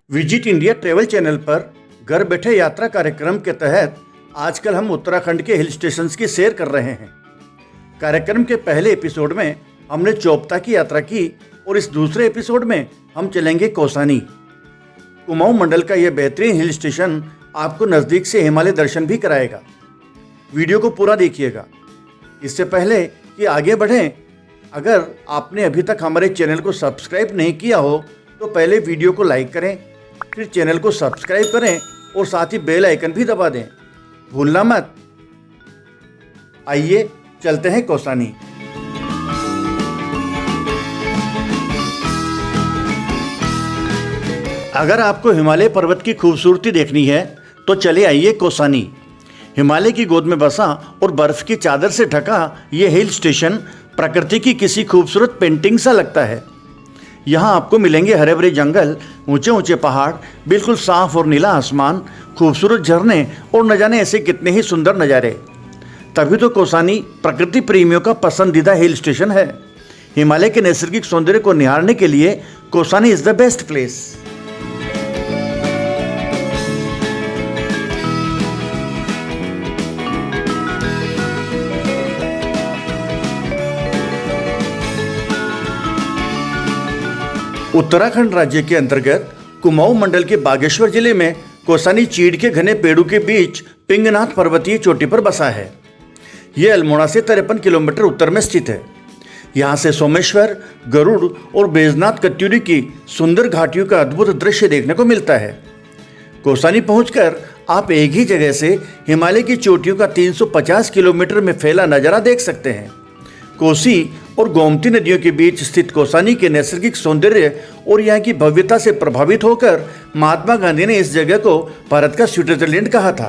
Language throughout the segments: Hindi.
विजिट इंडिया ट्रैवल चैनल पर घर बैठे यात्रा कार्यक्रम के तहत आजकल हम उत्तराखंड के हिल स्टेशंस की सैर कर रहे हैं। कार्यक्रम के पहले एपिसोड में हमने चोपता की यात्रा की और इस दूसरे एपिसोड में हम चलेंगे कौसानी। कुमाऊं मंडल का यह बेहतरीन हिल स्टेशन आपको नज़दीक से हिमालय दर्शन भी कराएगा। वीडियो को पूरा देखिएगा। इससे पहले कि आगे बढ़ें, अगर आपने अभी तक हमारे चैनल को सब्सक्राइब नहीं किया हो तो पहले वीडियो को लाइक करें, फिर चैनल को सब्सक्राइब करें और साथ ही बेल आइकन भी दबा दें, भूलना मत। आइए चलते हैं कौसानी। अगर आपको हिमालय पर्वत की खूबसूरती देखनी है तो चले आइए कौसानी। हिमालय की गोद में बसा और बर्फ की चादर से ढका ये हिल स्टेशन प्रकृति की किसी खूबसूरत पेंटिंग सा लगता है। यहाँ आपको मिलेंगे हरे भरे जंगल, ऊंचे ऊंचे पहाड़, बिल्कुल साफ और नीला आसमान, खूबसूरत झरने और न जाने ऐसे कितने ही सुंदर नज़ारे। तभी तो कौसानी प्रकृति प्रेमियों का पसंदीदा हिल स्टेशन है। हिमालय के नैसर्गिक सौंदर्य को निहारने के लिए Kausani is the best place. Uttarakhand राज्य के अंतर्गत कुमाऊं मंडल के बागेश्वर जिले में कौसानी चीड़ के घने पेड़ों के बीच पिंगनाथ पर्वतीय चोटी पर बसा है। यह अल्मोड़ा से 53 किलोमीटर उत्तर में स्थित है। यहाँ से सोमेश्वर, गरुड़ और बैजनाथ कत्यूरी की सुंदर घाटियों का अद्भुत दृश्य देखने को मिलता है। कौसानी पहुंचकर आप एक ही जगह से हिमालय की चोटियों का 350 किलोमीटर में फैला नज़ारा देख सकते हैं। कोसी और गोमती नदियों के बीच स्थित कौसानी के नैसर्गिक सौंदर्य और यहाँ की भव्यता से प्रभावित होकर महात्मा गांधी ने इस जगह को भारत का स्विट्जरलैंड कहा था।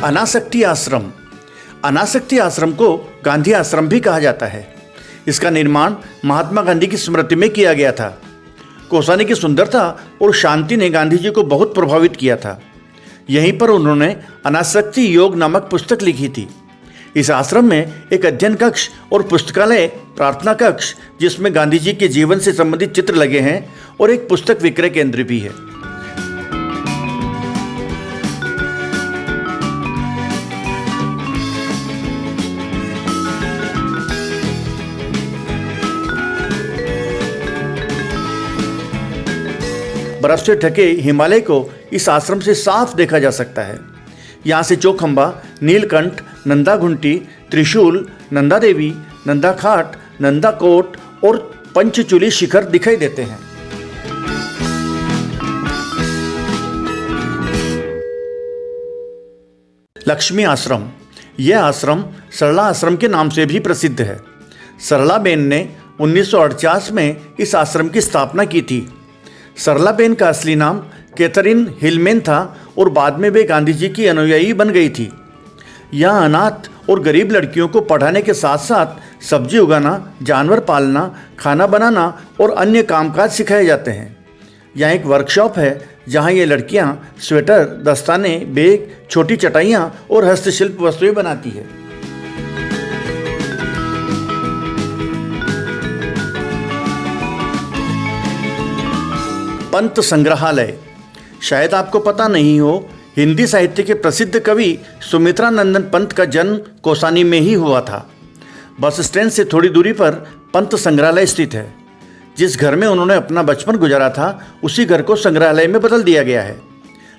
अनासक्ति आश्रम। अनासक्ति आश्रम को गांधी आश्रम भी कहा जाता है। इसका निर्माण महात्मा गांधी की स्मृति में किया गया था। कौसानी की सुंदरता और शांति ने गांधी जी को बहुत प्रभावित किया था। यहीं पर उन्होंने अनासक्ति योग नामक पुस्तक लिखी थी। इस आश्रम में एक अध्ययन कक्ष और पुस्तकालय, प्रार्थना कक्ष जिसमें गांधी जी के जीवन से संबंधित चित्र लगे हैं, और एक पुस्तक विक्रय केंद्र भी है। बर्फ से ढके हिमालय को इस आश्रम से साफ देखा जा सकता है। यहाँ से चौखंबा, नीलकंठ, नंदा घुंटी, त्रिशूल, नंदा देवी, नंदा खाट, नंदा कोट और पंचचूली शिखर दिखाई देते हैं। लक्ष्मी आश्रम। यह आश्रम सरला आश्रम के नाम से भी प्रसिद्ध है। सरलाबेन ने 1948 में इस आश्रम की स्थापना की थी। सरलाबेन का असली नाम कैथरीन हिलमेन था और बाद में वे गांधी जी की अनुयायी बन गई थी। यहाँ अनाथ और गरीब लड़कियों को पढ़ाने के साथ साथ सब्जी उगाना, जानवर पालना, खाना बनाना और अन्य कामकाज सिखाए जाते हैं। यहाँ एक वर्कशॉप है जहाँ ये लड़कियाँ स्वेटर, दस्ताने, बैग, छोटी चटाइयाँ और हस्तशिल्प वस्तुएं बनाती है। पंत संग्रहालय। शायद आपको पता नहीं हो, हिंदी साहित्य के प्रसिद्ध कवि सुमित्रा नंदन पंत का जन्म कौसानी में ही हुआ था। बस स्टैंड से थोड़ी दूरी पर पंत संग्रहालय स्थित है। जिस घर में उन्होंने अपना बचपन गुजारा था, उसी घर को संग्रहालय में बदल दिया गया है।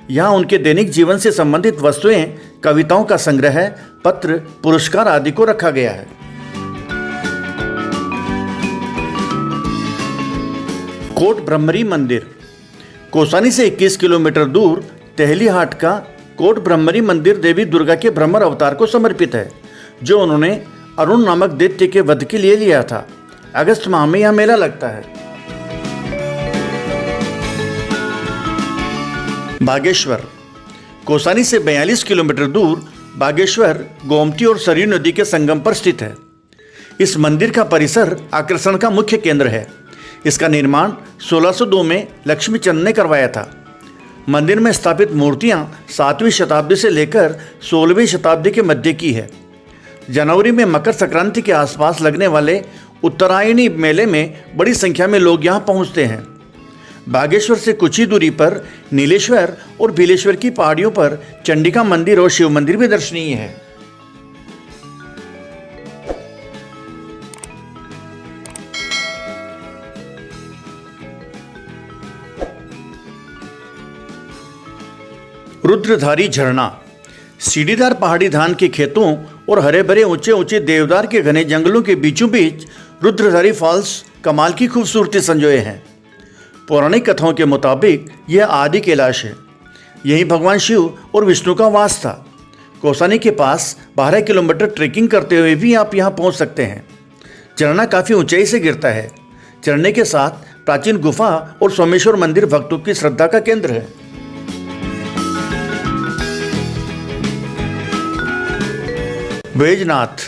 यहाँ उनके दैनिक जीवन से संबंधित वस्तुएं, कविताओं का संग्रह, पत्र, पुरस्कार आदि को रखा गया है। कोट ब्रह्मरी मंदिर। कौसानी से 21 किलोमीटर दूर तेहली हाट का कोट ब्रह्मरी मंदिर देवी दुर्गा के ब्रह्मर अवतार को समर्पित है, जो उन्होंने अरुण नामक दैत्य के वध के लिए लिया था। अगस्त माह में यह मेला लगता है। बागेश्वर। कौसानी से 42 किलोमीटर दूर बागेश्वर गोमती और सरयू नदी के संगम पर स्थित है। इस मंदिर का परिसर आकर्षण का मुख्य केंद्र है। इसका निर्माण 1602 में लक्ष्मीचंद ने करवाया था। मंदिर में स्थापित मूर्तियां 7वीं शताब्दी से लेकर 16वीं शताब्दी के मध्य की है। जनवरी में मकर संक्रांति के आसपास लगने वाले उत्तरायणी मेले में बड़ी संख्या में लोग यहाँ पहुँचते हैं। बागेश्वर से कुछ ही दूरी पर नीलेश्वर और भीलेश्वर की पहाड़ियों पर चंडिका मंदिर और शिव मंदिर भी दर्शनीय है। रुद्रधारी झरना सीढ़ीदार पहाड़ी धान के खेतों और हरे भरे ऊंचे ऊंचे देवदार के घने जंगलों के बीचों बीच रुद्रधारी फॉल्स कमाल की खूबसूरती संजोए हैं। पौराणिक कथाओं के मुताबिक यह आदि कैलाश है। यहीं भगवान शिव और विष्णु का वास था। कौसानी के पास 12 किलोमीटर ट्रेकिंग करते हुए भी आप यहां पहुंच सकते हैं। झरना काफ़ी ऊंचाई से गिरता है। झरने के साथ प्राचीन गुफा और सोमेश्वर मंदिर भक्तों की श्रद्धा का केंद्र है। बैजनाथ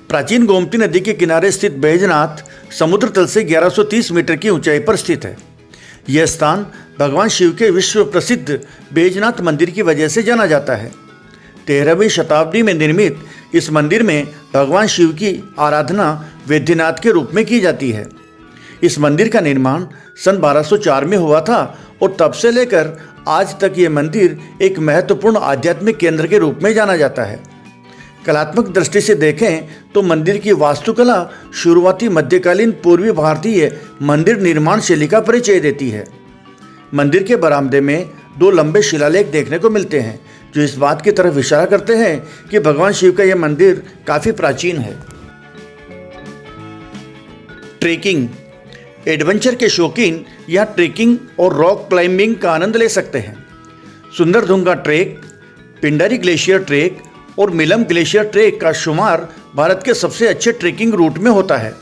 प्राचीन गोमती नदी के किनारे स्थित बैजनाथ समुद्र तल से 1130 मीटर की ऊंचाई पर स्थित है। यह स्थान भगवान शिव के विश्व प्रसिद्ध बैजनाथ मंदिर की वजह से जाना जाता है। 13वीं शताब्दी में निर्मित इस मंदिर में भगवान शिव की आराधना वैद्यनाथ के रूप में की जाती है। इस मंदिर का निर्माण सन 1204 में हुआ था और तब से लेकर आज तक ये मंदिर एक महत्वपूर्ण आध्यात्मिक केंद्र के रूप में जाना जाता है। कलात्मक दृष्टि से देखें तो मंदिर की वास्तुकला शुरुआती मध्यकालीन पूर्वी भारतीय मंदिर निर्माण शैली का परिचय देती है। मंदिर के बरामदे में 2 लंबे शिलालेख देखने को मिलते हैं जो इस बात की तरफ इशारा करते हैं कि भगवान शिव का यह मंदिर काफ़ी प्राचीन है। ट्रेकिंग एडवेंचर के शौकीन यहाँ ट्रेकिंग और रॉक क्लाइंबिंग का आनंद ले सकते हैं। सुंदरदुंगा ट्रेक, पिंडारी ग्लेशियर ट्रेक और मिलम ग्लेशियर ट्रेक का शुमार भारत के सबसे अच्छे ट्रेकिंग रूट में होता है।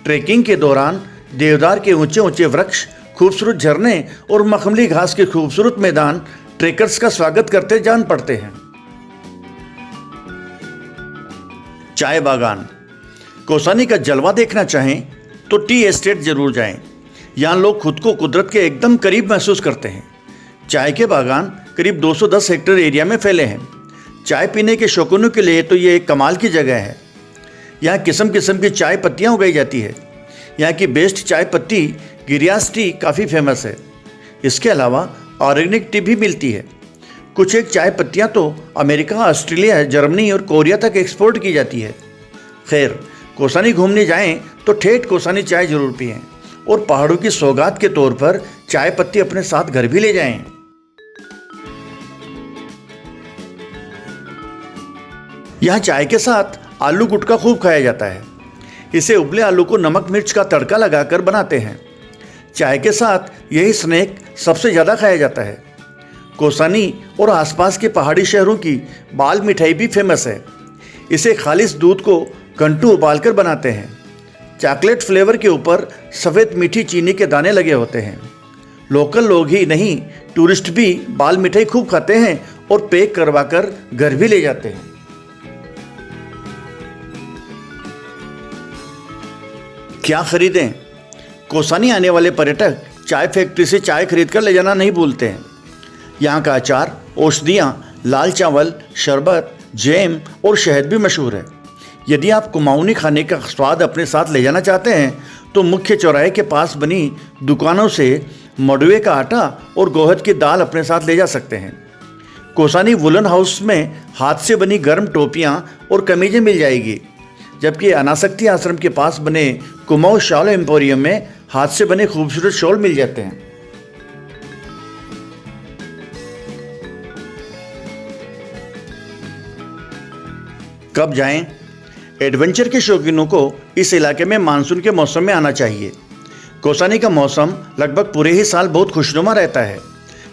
ट्रेकिंग के दौरान देवदार के ऊंचे ऊंचे वृक्ष, खूबसूरत झरने और मखमली घास के खूबसूरत मैदान ट्रेकर्स का स्वागत करते जान पड़ते हैं। चाय बागान कौसानी का जलवा देखना चाहें तो टी एस्टेट जरूर जाएं। यहाँ लोग खुद को कुदरत के एकदम करीब महसूस करते हैं। चाय के बागान करीब 210 हेक्टेयर एरिया में फैले हैं। चाय पीने के शौकीनों के लिए तो ये एक कमाल की जगह है। यहाँ किस्म किस्म की चाय पत्तियाँ उगाई जाती है। यहाँ की बेस्ट चाय पत्ती गिरियास टी काफ़ी फेमस है। इसके अलावा ऑर्गेनिक टी भी मिलती है। कुछ एक चाय पत्तियाँ तो अमेरिका, ऑस्ट्रेलिया, जर्मनी और कोरिया तक एक्सपोर्ट की जाती है। खैर, कौसानी घूमने जाएं तो ठेठ कौसानी चाय जरूर पिएं और पहाड़ों की सौगात के तौर पर चाय पत्ती अपने साथ घर भी ले जाएं। यहाँ चाय के साथ आलू गुटका खूब खाया जाता है। इसे उबले आलू को नमक मिर्च का तड़का लगाकर बनाते हैं। चाय के साथ यही स्नैक सबसे ज़्यादा खाया जाता है। कौसानी और आसपास के पहाड़ी शहरों की बाल मिठाई भी फेमस है। इसे खालिश दूध को घंटू उबालकर बनाते हैं। चॉकलेट फ्लेवर के ऊपर सफ़ेद मीठी चीनी के दाने लगे होते हैं। लोकल लोग ही नहीं, टूरिस्ट भी बाल मिठाई खूब खाते हैं और पैक करवाकर घर भी ले जाते हैं। क्या खरीदें? कौसानी आने वाले पर्यटक चाय फैक्ट्री से चाय खरीद कर ले जाना नहीं भूलते हैं। यहाँ का अचार, औषधियाँ, लाल चावल, शरबत, जैम और शहद भी मशहूर है। यदि आप कुमाऊनी खाने का स्वाद अपने साथ ले जाना चाहते हैं तो मुख्य चौराहे के पास बनी दुकानों से मडुए का आटा और गोहद की दाल अपने साथ ले जा सकते हैं। कौसानी वुलन हाउस में हाथ से बनी गर्म टोपियाँ और कमीजें मिल जाएगी, जबकि अनासक्ति आश्रम के पास बने कुमाऊं शॉल एम्पोरियम में हाथ से बने खूबसूरत शॉल मिल जाते हैं। कब जाएं? एडवेंचर के शौकीनों को इस इलाके में मानसून के मौसम में आना चाहिए। कौसानी का मौसम लगभग पूरे ही साल बहुत खुशनुमा रहता है,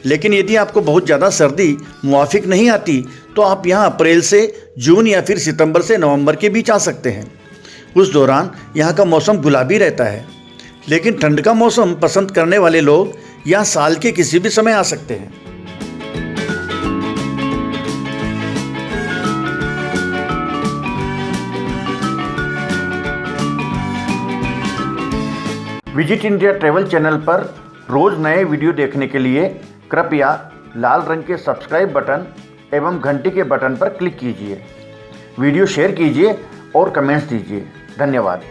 लेकिन यदि आपको बहुत ज़्यादा सर्दी मुवाफिक नहीं आती तो आप यहाँ अप्रैल से जून या फिर सितंबर से नवंबर के बीच आ सकते हैं। उस दौरान यहाँ का मौसम गुलाबी रहता है, लेकिन ठंड का मौसम पसंद करने वाले लोग यहाँ साल के किसी भी समय आ सकते हैं। विजिट इंडिया ट्रैवल चैनल पर रोज़ नए वीडियो देखने के लिए कृपया लाल रंग के सब्सक्राइब बटन एवं घंटी के बटन पर क्लिक कीजिए। वीडियो शेयर कीजिए और कमेंट्स दीजिए। धन्यवाद।